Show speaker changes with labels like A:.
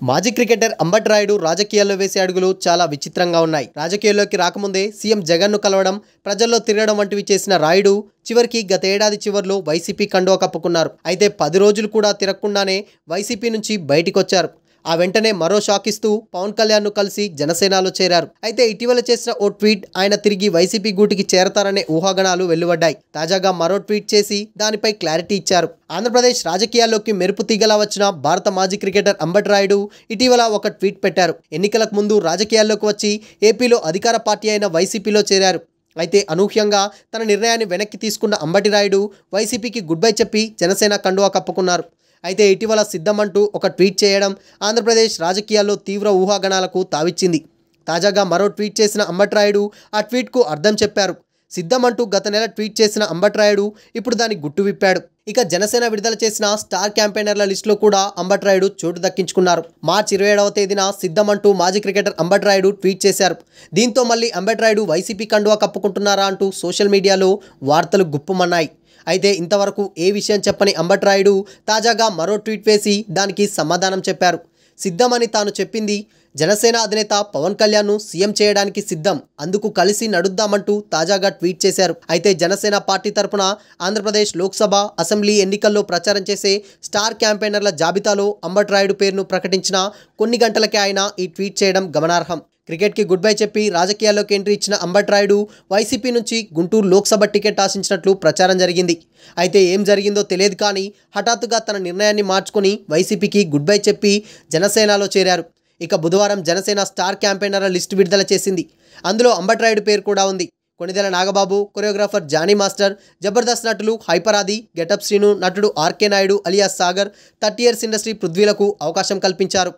A: మాజీ క్రికెటర్ అంబటి రాయుడు రాజకీయాల్లో వేసే అడుగులు చాలా విచిత్రంగా ఉన్నాయి. రాజకీయాల్లోకి రాకముందే సీఎం జగన్ను కలవడం, ప్రజల్లో తిరగడం వంటివి చేసిన రాయుడు చివరికి గత ఏడాది చివర్లో వైసీపీ కండువా కప్పుకున్నారు. అయితే 10 రోజులు కూడా తిరగకుండానే వైసీపీ నుంచి బయటికొచ్చారు. ఆ వెంటనే మరో షాక్ ఇస్తూ పవన్ కళ్యాణ్ను కలిసి జనసేనలో చేరారు. అయితే ఇటీవల చేసిన ఓ ట్వీట్ ఆయన తిరిగి వైసీపీ గూటికి చేరతారనే ఊహాగానాలు వెలువడ్డాయి. తాజాగా మరో ట్వీట్ చేసి దానిపై క్లారిటీ ఇచ్చారు. ఆంధ్రప్రదేశ్ రాజకీయాల్లోకి మెరుపు తీగలా వచ్చిన భారత మాజీ క్రికెటర్ అంబటి రాయుడు ఇటీవల ఒక ట్వీట్ పెట్టారు. ఎన్నికలకు ముందు రాజకీయాల్లోకి వచ్చి ఏపీలో అధికార పార్టీ అయిన వైసీపీలో చేరారు. అయితే అనూహ్యంగా తన నిర్ణయాన్ని వెనక్కి తీసుకున్న అంబటి రాయుడు వైసీపీకి గుడ్ బై చెప్పి జనసేన కండువా కప్పుకున్నారు. అయితే ఇటీవల సిద్ధమంటూ ఒక ట్వీట్ చేయడం ఆంధ్రప్రదేశ్ రాజకీయాల్లో తీవ్ర ఊహాగానాలకు తావిచ్చింది. తాజాగా మరో ట్వీట్ చేసిన అంబటి రాయుడు ఆ ట్వీట్కు అర్థం చెప్పారు. సిద్ధమంటూ గత నెల ట్వీట్ చేసిన అంబటి రాయుడు ఇప్పుడు దాని గుట్టు విప్పాడు. ఇక జనసేన విడుదల చేసిన స్టార్ క్యాంపెయినర్ల లిస్టులో కూడా అంబటి రాయుడు చోటు దక్కించుకున్నారు. మార్చి 27వ తేదీన సిద్ధమంటూ మాజీ క్రికెటర్ అంబటి రాయుడు ట్వీట్ చేశారు. దీంతో మళ్ళీ అంబటి రాయుడు వైసీపీ కండువా కప్పుకుంటున్నారా అంటూ సోషల్ మీడియాలో వార్తలు గుప్పుమన్నాయి. అయితే ఇంతవరకు ఏ విషయం చెప్పని అంబటి రాయుడు తాజాగా మరో ట్వీట్ వేసి దానికి సమాధానం చెప్పారు. సిద్ధమని తాను చెప్పింది జనసేన అధినేత పవన్ కళ్యాణ్ను సీఎం చేయడానికి సిద్ధం, అందుకు కలిసి నడుద్దామంటూ తాజాగా ట్వీట్ చేశారు. అయితే జనసేన పార్టీ తరపున ఆంధ్రప్రదేశ్ లోక్సభ, అసెంబ్లీ ఎన్నికల్లో ప్రచారం చేసే స్టార్ క్యాంపెయినర్ల జాబితాలో అంబటి రాయుడు పేరును ప్రకటించిన కొన్ని గంటలకే ఆయన ఈ ట్వీట్ చేయడం గమనార్హం. క్రికెట్కి గుడ్ బై చెప్పి రాజకీయాల్లోకి ఎంట్రీ ఇచ్చిన అంబటి రాయుడు వైసీపీ నుంచి గుంటూరు లోక్సభ టికెట్ ఆశించినట్లు ప్రచారం జరిగింది. అయితే ఏం జరిగిందో తెలియదు కానీ హఠాత్తుగా తన నిర్ణయాన్ని మార్చుకొని వైసీపీకి గుడ్ బై చెప్పి జనసేనలో చేరారు. ఇక బుధవారం జనసేన స్టార్ క్యాంపెయినర్ల లిస్టు విడుదల చేసింది. అందులో అంబటి రాయుడు పేరు కూడా ఉంది. కొణిదెల నాగబాబు, కొరియోగ్రాఫర్ జానీ మాస్టర్, జబర్దస్త్ నటులు హైపర్ ఆది, గెటప్ శ్రీను, నటుడు RK Naidu alias Sagar, 30 years industry పృథ్వీలకు అవకాశం కల్పించారు.